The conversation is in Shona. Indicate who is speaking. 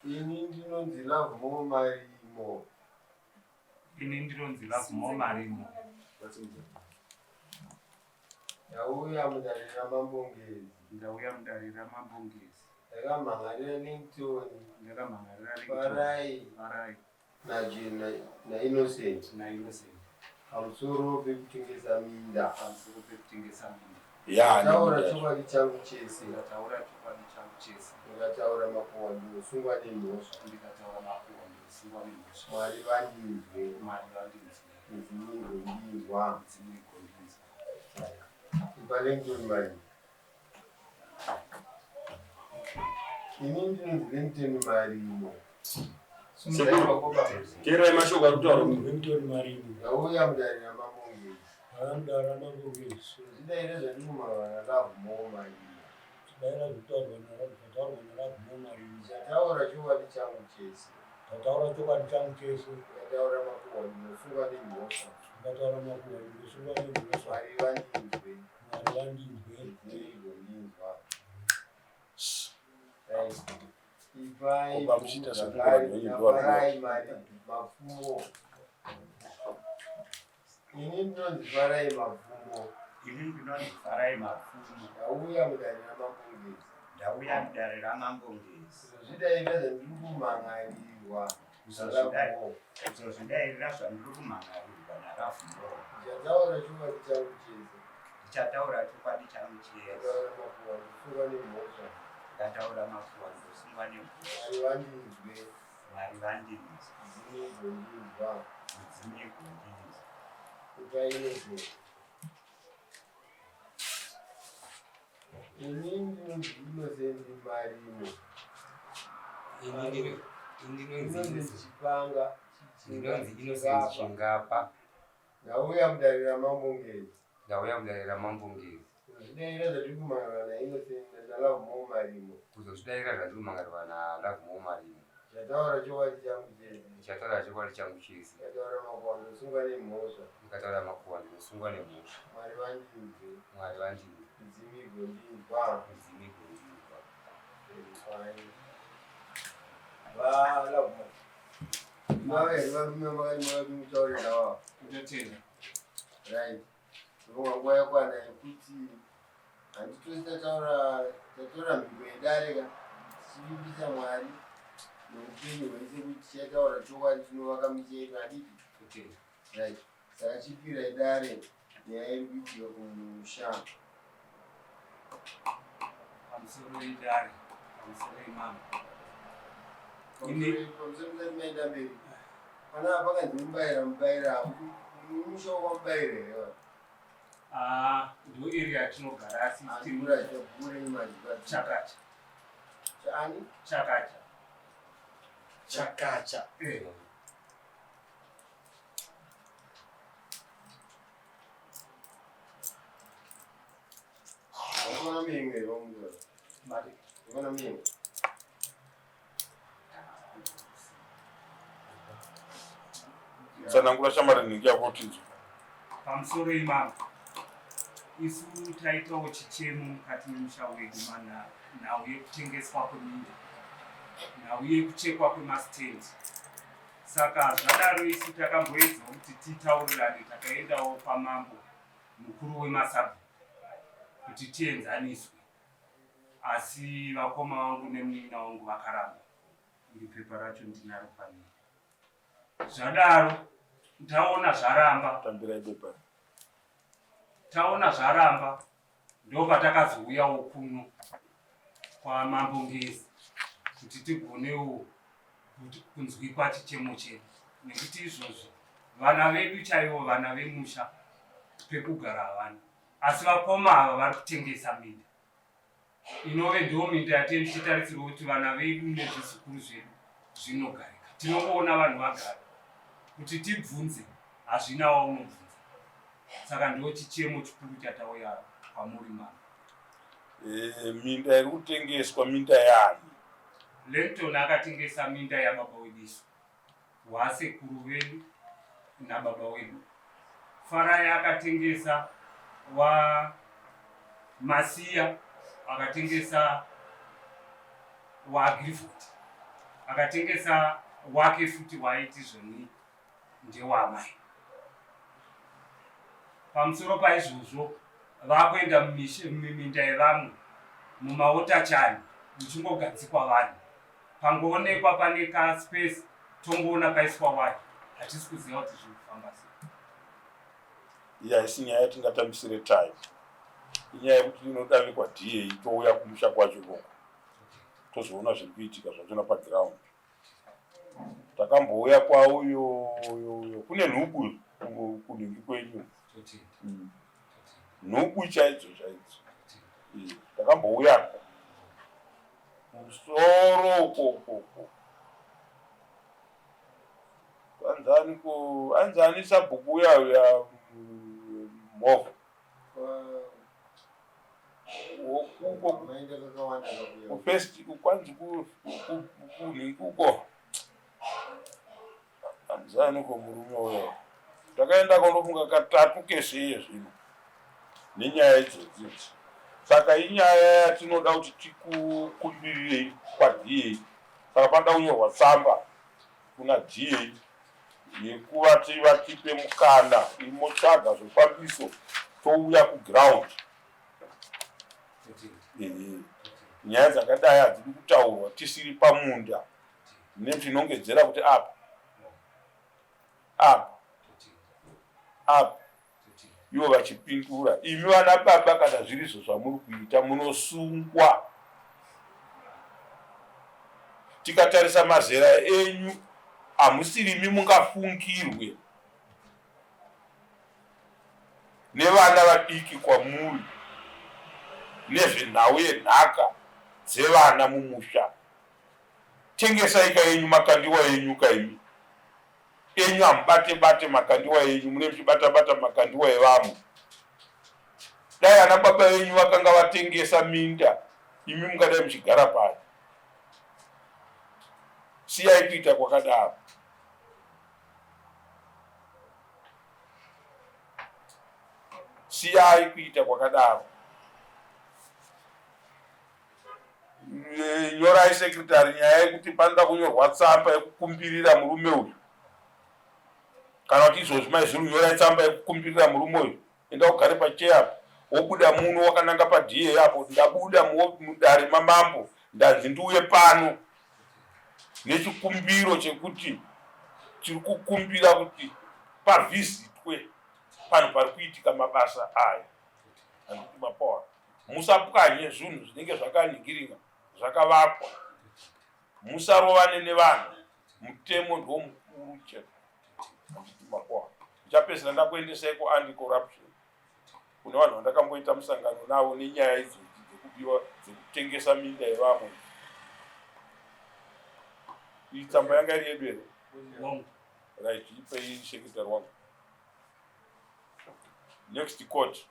Speaker 1: Ini ndinonzi Lavmo Marimo.
Speaker 2: Ini ndinonzi Lavmo Marimo.
Speaker 1: Ndauya mudarira mambongezi.
Speaker 2: Ndauya mudarira mambongezi.
Speaker 1: Ndakamhangarira Lincoln.
Speaker 2: Ndakamhangarira
Speaker 1: Lincoln. Farai. Na Innocent. Pamusoro pekutengesa minda. Ndataura chokwadi changu chese. Ndikataura makuhwa ndinosungwa nemhosva. Mwari vandinzwe. Ndinogondinzwa. Ipa Lincoln Marimo. Ini ndinonzi Lincoln Marimo.
Speaker 3: Kera mashoka kutaura
Speaker 4: Lincoln Marimo.
Speaker 1: Ndauya mudarira mambongezi.
Speaker 4: Ndara mambongezi.
Speaker 1: Zvidaire zvandinomarwa naLavmo Marimo.
Speaker 4: Daira kutaurwa naLavmo Marimo.
Speaker 1: Ndataura chokwadi changu chese.
Speaker 4: Ndataura chokwadi changu chese.
Speaker 1: Ndataura makuhwa ndinosungwa nemhosva.
Speaker 4: Ndataura makuhwa ndinosungwa nemhosva.
Speaker 1: Mwari vandinzwe.
Speaker 4: Ndinogondinzwa.
Speaker 1: Ipai mari mapfumo. Ini ndinonzi Farai Mapfumo. Ndauya mudarira mambongezi. Zvidaira zvandiri kumhangarirwa naLavmo. Ndichataura chokwadi changu chese. Ndataura makuhwa ndosungwa nemhosva. Mwari vandinzwe. Ndinogondinzwa. Ipainezvo. Ini ndinonzi Innocent Marimo. Ndinonzi Chipanga.
Speaker 5: Chingapa.
Speaker 1: Ndauya mudarira mambongezi. Zvidaira zvandiri kumhangarira naInnocent naLavmo Marimo. Ndataura chokwadi changu chese. Ndataura makuhwa ndinosungwa nemhosva. Mwari vandinzwe. Ndinogondinzwa. Lavmo. Maveri varume mutaurira wavo. Right. Ndinonga nguva yakwana yekuti handitosi tatora mhiko yedare ka tichivimbisa Mwari noupenyu hwese kuti tichataura chokwadi tinovaka misha yedu hadiki. Right. Saka chipira idare nyaya iri kuitika kumusha.
Speaker 2: Pamusoro idare, pamusoro imama.
Speaker 1: Pamusoro maenda mberi. Pana pakanzi mubayira musha wakamubayira here.
Speaker 2: Ndo iri yatinogara asi
Speaker 1: timurazvakure maziva
Speaker 2: Chakacha.
Speaker 1: Chani?
Speaker 2: Chakacha.
Speaker 1: Wakona mimwe wamudora.
Speaker 2: Mari.
Speaker 1: Wakona mimwe.
Speaker 3: sanangura shamara ningi yakotinzwa.
Speaker 2: Pamusoro imama. Isu taitawo chichemo mukati memusha wedu nhau yekutengeswa kweminda. Nhau yekuchekwa kwemasitendi. Saka zvadaro isu takamboedza kuti titaurirane, takaendawo pamambo mukuru wemasabhu kuti tienzaniswe. Asi vakoma vangu nemunina wangu vakaramba. Iri pepa racho ndinaro panini. Zvadaro taona zvaramba. Taona zvaramba ndopatakazouyawo kuno kwamambongezi kuti tigonewo kunzwikwa chichemo chedu, nekuti izvozvi vana vedu chaivo, vana vemusha pekugara havana, asi vakoma ava vari kutengesa minda inove ndiwo minda yatenge tichitarisirwa kuti vana vedu nezvizukuru zvedu zvinogarika. Tinongoona vanhu vagara kuti tibvunze, hazvina waunobvunza. Saka ndo chichemo chikuru chatauya kwamuri mama.
Speaker 3: Minda iri kutengeswa minda yani?
Speaker 2: Lincoln akatengesa minda yababa wedu, wasekuru vedu nababa wedu. Farai akatengesa wa Masiya akatengesa wa Griffith. akatengesa wake futi waiti zvoni ndewamai. Pamusoro paizvozvo vakuenda muminda yevamwe mumaotachani muchingogadzikwa vanhu. Pangoonekwa pane kaspace tongoona paiswa waya. Hatisi kuziva kuti zviri kufamba sei.
Speaker 3: Iya isi nyaya yatingatambisire time. Inyaya yekuti inodanikwa DA touya kumusha kwacho koko. Tozoona zviri kuitika zvachona paground. Takambouya kwauyo kune nhubu kudingi kwenyu. Nhubu chaidzo. Takambouya musoro koko. Anzani sabhuku ya movha. First kwanzi kuko anzani ko murume uyo takaenda kundofunga katatu kesi yezvino nenyaya idzodzo. Saka inyaya yatinoda kuti tikukumbirire kwaDA. Saka panda kunyorwa tsamba kuna DA yekuti vatipe mukana imotsvaga zvifambiso touya kuground. Nyaya dzakadai hadzidi kutaurwa tisiri pamunda netinongedzera kuti apa ivo vachipindura. Imi vana baba kana zvirizvo zvamuri kuita munosungwa. Tikatarisa mazera enyu hamusirimi mungafungirwe nevana vadiki kwamuri nezvenhau yenhaka dzevana mumusha. Tengesai kayenyu makandiwa enyu kaimi. Enyu hamubate makandiwa enyu, mune muchibata makandiwa evamwe. Dai ana baba venyu vakanga vatengesa minda, imi mungadai muchigara pano. Siyai kuita kwakadaro. Siyai kuita kwakadaro. Nyorai sekretari nyaya yekuti panoda kunyorwa tsamba yekukumbirira murume uyu. Kana kuti izvozvi maizviri nyorai tsamba yekukumbirira murume uyu. Enda ugare pacheya wobuda muno wakananga paDA apo. Ndabuda mudare mamambo ndanzi ndiuye pano nechikumbiro chekuti tiri kukumbira kuti pavhizitwe panhu pari kuitika mabasa aya. Anditi mapawa. Musapwanye zvinhu zvinenge zvakaningiringa zvakavakwa. Musarovane nevanhu. Mutemo ndiwo mukuru chete. Anditi mapawa. Ndichapedzisira ndakuendesai kuanti-corruption. Kune vanhu vandakamboita musangano navo nenyaya idzi dzekubiwa dzekutengesa minda yevamwe. Tsamba yanga iri yedu here? Right, ipei sekretari wangu. Next court.